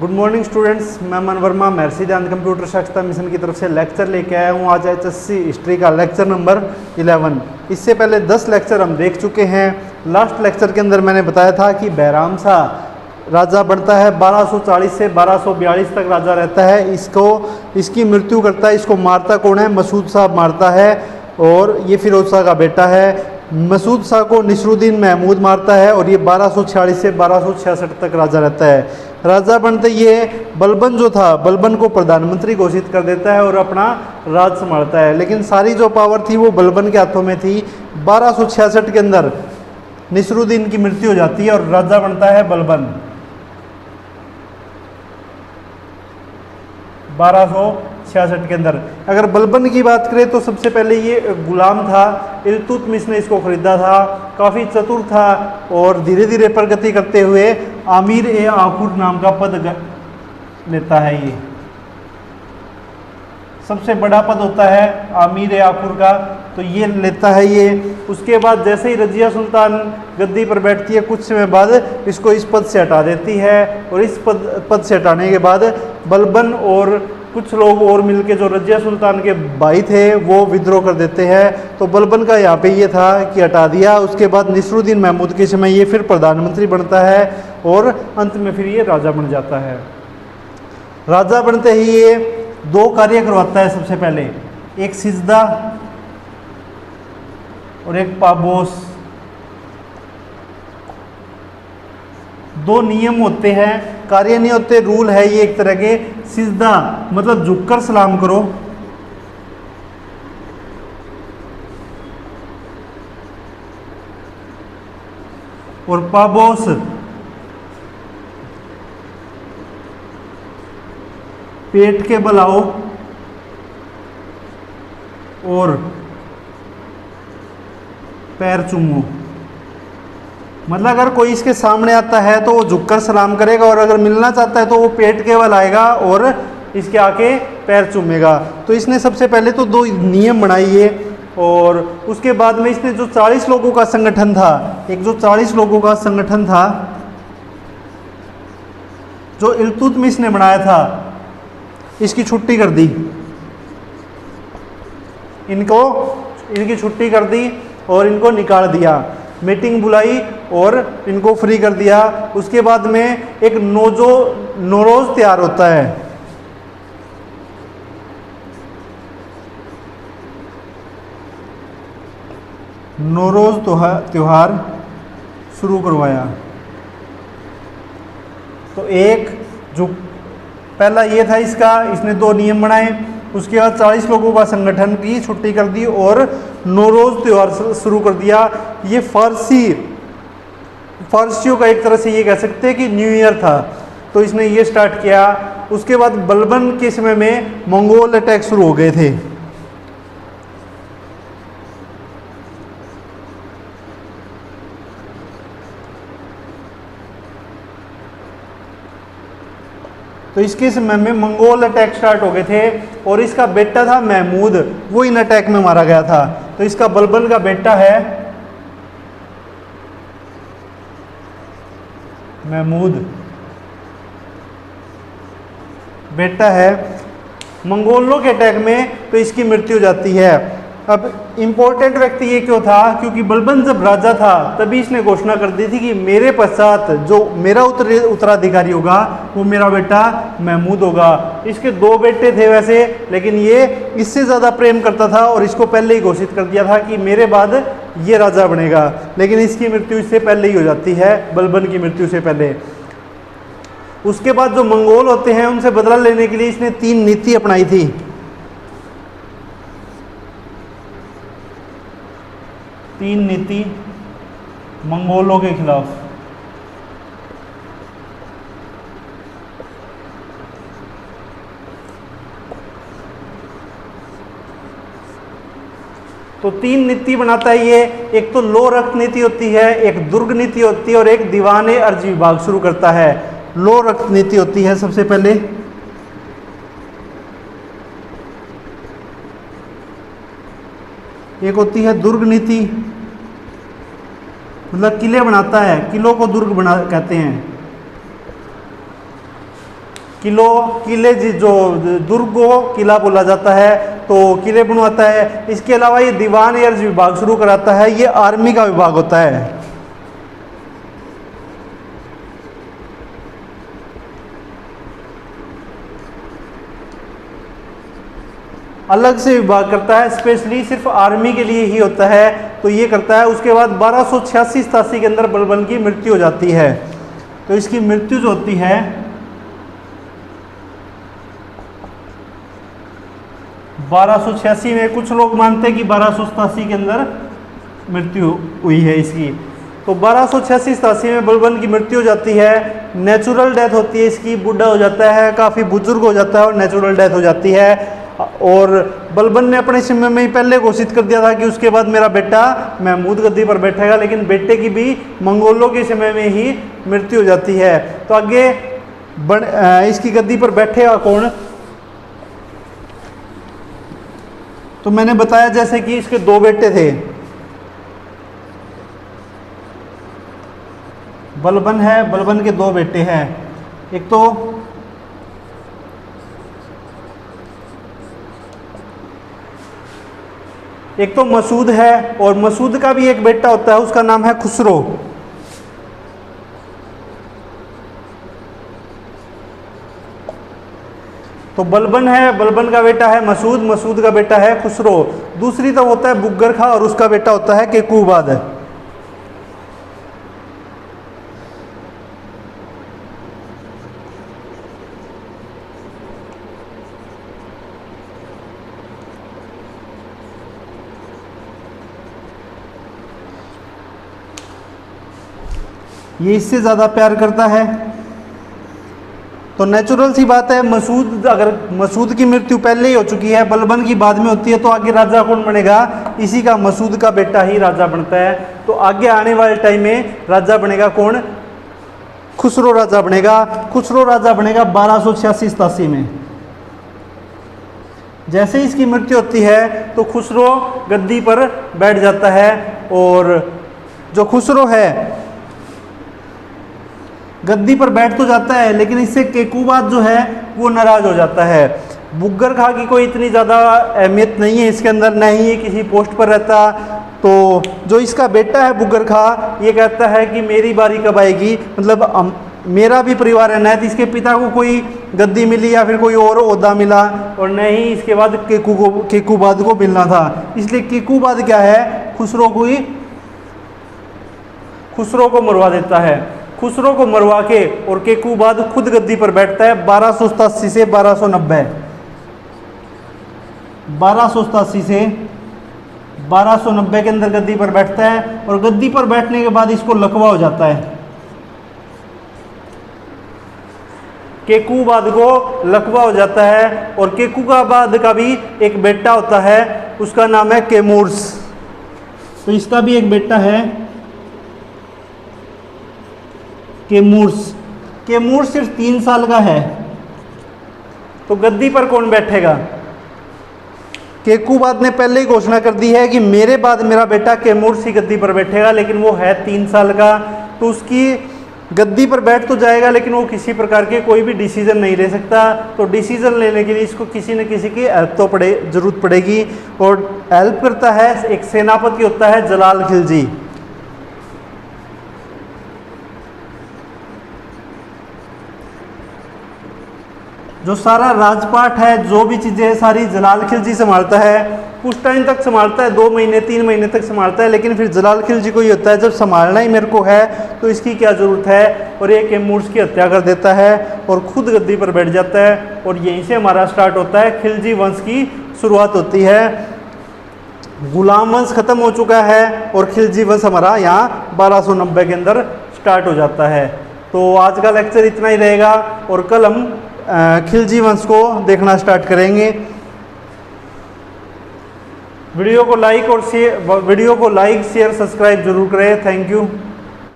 Good morning students, मैं अमन वर्मा महर्षि ध्यान computer साक्षरता मिशन की तरफ से लेक्चर लेके आया हूँ। आज HSC हिस्ट्री का लेक्चर नंबर 11। इससे पहले 10 लेक्चर हम देख चुके हैं। लास्ट लेक्चर के अंदर मैंने बताया था कि बैराम शाह राजा बनता है, 1240 से 1242 तक राजा रहता है। इसकी मृत्यु करता है। इसको मारता कौन है? मसूद शाह मारता है, और ये फिरोज शाह का बेटा है। मसूद शाह को नसरुद्दीन महमूद मारता है, और ये 1246 से 1266 तक राजा रहता है। राजा बनते ये बलबन जो था, बलबन को प्रधानमंत्री घोषित कर देता है और अपना राज संभालता है। लेकिन सारी जो पावर थी वो बलबन के हाथों में थी। 1266 के अंदर नसरुद्दीन की मृत्यु हो जाती है और राजा बनता है बलबन। 1266 के अंदर अगर बलबन की बात करें तो सबसे पहले ये गुलाम था। इल्तुतमिश ने इसको खरीदा था। काफ़ी चतुर था और धीरे धीरे प्रगति करते हुए आमिर ए आकुर नाम का पद लेता है। ये सबसे बड़ा पद होता है आमिर ए आकुर का, तो ये लेता है ये। उसके बाद जैसे ही रजिया सुल्तान गद्दी पर बैठती है, कुछ समय बाद इसको इस पद से हटा देती है, और इस पद से हटाने के बाद बलबन और कुछ लोग और मिलके जो रजिया सुल्तान के भाई थे वो विद्रोह कर देते हैं। तो बलबन का यहाँ पे ये था कि हटा दिया। उसके बाद नसरुद्दीन महमूद के समय ये फिर प्रधानमंत्री बनता है और अंत में फिर ये राजा बन जाता है। राजा बनते ही ये 2 कार्य करवाता है। सबसे पहले एक सिजदा और एक पाबोस। 2 नियम होते हैं, कार्य नहीं होते, रूल है ये एक तरह के। सिजदा मतलब झुककर सलाम करो, और पाबोस पेट के बल आओ और पैर चूमो। मतलब अगर कोई इसके सामने आता है तो वो झुककर सलाम करेगा, और अगर मिलना चाहता है तो वो पेट के बल आएगा और इसके आके पैर चूमेगा। तो इसने सबसे पहले तो 2 नियम बनाए ये। और उसके बाद में इसने जो 40 लोगों का संगठन था, एक जो 40 लोगों का संगठन था जो इल्तुतमिश ने बनाया था, इसकी छुट्टी कर दी। इनकी छुट्टी कर दी और इनको निकाल दिया। मीटिंग बुलाई और इनको फ्री कर दिया। उसके बाद में एक नौरोज तैयार होता है। नौरोज त्योहार शुरू करवाया। तो एक जो पहला ये था इसने 2 नियम बनाए। उसके बाद 40 लोगों का संगठन की छुट्टी कर दी और नौरोज त्योहार शुरू कर दिया। ये फारसियों का एक तरह से ये कह सकते हैं कि न्यू ईयर था, तो इसने ये स्टार्ट किया। उसके बाद बलबन के समय में मंगोल अटैक शुरू हो गए थे। तो इसके समय में मंगोल अटैक स्टार्ट हो गए थे, और इसका बेटा था महमूद, वो इन अटैक में मारा गया था। तो इसका बलबन का बेटा है महमूद, बेटा है। मंगोलों के अटैक में तो इसकी मृत्यु हो जाती है। अब इम्पोर्टेंट व्यक्ति ये क्यों था? क्योंकि बलबन जब राजा था तभी इसने घोषणा कर दी थी कि मेरे पश्चात जो मेरा उत्तराधिकारी होगा वो मेरा बेटा महमूद होगा। इसके 2 बेटे थे वैसे, लेकिन ये इससे ज़्यादा प्रेम करता था और इसको पहले ही घोषित कर दिया था कि मेरे बाद ये राजा बनेगा। लेकिन इसकी मृत्यु इससे पहले ही हो जाती है, बलबन की मृत्यु से पहले। उसके बाद जो मंगोल होते हैं उनसे बदला लेने के लिए इसने 3 नीति अपनाई थी। 3 नीति मंगोलों के खिलाफ। तो 3 नीति बनाता है ये। एक तो लो रक्त नीति होती है, एक दुर्ग नीति होती है, और एक दीवाने अर्ज विभाग शुरू करता है। लो रक्त नीति होती है सबसे पहले। एक होती है दुर्ग नीति, मतलब किले बनाता है, किलों को दुर्ग बना कहते हैं। किले जो दुर्ग को किला बोला जाता है, तो किले बनवाता है। इसके अलावा ये दीवान एर्ज विभाग शुरू कराता है, ये आर्मी का विभाग होता है। अलग से विभाग करता है, स्पेशली सिर्फ आर्मी के लिए ही होता है, तो ये करता है। उसके बाद 1286-87 के अंदर बलबन की मृत्यु हो जाती है। तो इसकी मृत्यु जो होती है 1286 में, कुछ लोग मानते हैं कि 1287 के अंदर मृत्यु हुई है इसकी। तो 1286-87 में बलबन की मृत्यु हो जाती है। नेचुरल डेथ होती है इसकी, बूढ़ा हो जाता है, काफ़ी बुजुर्ग हो जाता है और नेचुरल डेथ हो जाती है। और बलबन ने अपने समय में ही पहले घोषित कर दिया था कि उसके बाद मेरा बेटा महमूद गद्दी पर बैठेगा, लेकिन बेटे की भी मंगोलों के समय में ही मृत्यु हो जाती है। तो आगे इसकी गद्दी पर बैठेगा कौन? तो मैंने बताया जैसे कि इसके 2 बेटे थे, बलबन है, बलबन के 2 बेटे हैं। एक तो मसूद है, और मसूद का भी एक बेटा होता है, उसका नाम है खुसरो। तो बलबन है, बलबन का बेटा है मसूद, मसूद का बेटा है खुसरो। दूसरी तरफ होता है बुग्गर खां और उसका बेटा होता है केकूबाद। ये इससे ज़्यादा प्यार करता है। तो नेचुरल सी बात है, अगर मसूद की मृत्यु पहले ही हो चुकी है, बलबन की बाद में होती है, तो आगे राजा कौन बनेगा? इसी का मसूद का बेटा ही राजा बनता है। तो आगे आने वाले टाइम में राजा बनेगा कौन? खुसरो राजा बनेगा। खुसरो राजा बनेगा 1286-87 में। जैसे ही इसकी मृत्यु होती है तो खुसरो गद्दी पर बैठ जाता है, और जो खुसरो है गद्दी पर बैठ तो जाता है, लेकिन इससे केकूबाद जो है वो नाराज हो जाता है। बुग्गर खां की कोई इतनी ज़्यादा अहमियत नहीं है इसके अंदर, न ही ये किसी पोस्ट पर रहता। तो जो इसका बेटा है बुग्गर खां, ये कहता है कि मेरी बारी कब आएगी, मतलब मेरा भी परिवार रहना है। तो इसके पिता को कोई गद्दी मिली या फिर कोई और ओहदा मिला, और न ही इसके बाद केकूबाद को मिलना था। इसलिए केकूबाद क्या है, खुसरो को मरवा देता है। खुसरो को मरवा के और केकूबाद खुद गद्दी पर बैठता है 1287 से 1290। 1287 से 1290 के अंदर गद्दी पर बैठता है, और गद्दी पर बैठने के बाद इसको लकवा हो जाता है। केकूबाद को लकवा हो जाता है, और केकूबाद का भी एक बेटा होता है, उसका नाम है केमूर्स। तो इसका भी एक बेटा है केमूर्स सिर्फ 3 साल का है। तो गद्दी पर कौन बैठेगा? केकूबाद ने पहले ही घोषणा कर दी है कि मेरे बाद मेरा बेटा केमूर्स ही गद्दी पर बैठेगा, लेकिन वो है 3 साल का। तो उसकी गद्दी पर बैठ तो जाएगा, लेकिन वो किसी प्रकार के कोई भी डिसीजन नहीं ले सकता। तो डिसीजन लेने के लिए इसको किसी न किसी की हेल्प तो जरूरत पड़ेगी, और हेल्प करता है एक सेनापति होता है जलाल खिलजी। जो सारा राजपाट है, जो भी चीज़ें है, सारी जलाल खिलजी संभालता है। कुछ टाइम तक संभालता है, 2 महीने 3 महीने तक संभालता है, लेकिन फिर जलाल खिलजी को ये होता है जब संभालना ही मेरे को है तो इसकी क्या ज़रूरत है, और ये केमूर्स की हत्या कर देता है और खुद गद्दी पर बैठ जाता है। और यहीं से हमारा स्टार्ट होता है, खिलजी वंश की शुरुआत होती है। गुलाम वंश खत्म हो चुका है और खिलजी वंश हमारा यहाँ 1290 के अंदर स्टार्ट हो जाता है। तो आज का लेक्चर इतना ही रहेगा, और कल हम खिलजी वंश को देखना स्टार्ट करेंगे। वीडियो को लाइक शेयर सब्सक्राइब जरूर करें। Thank you.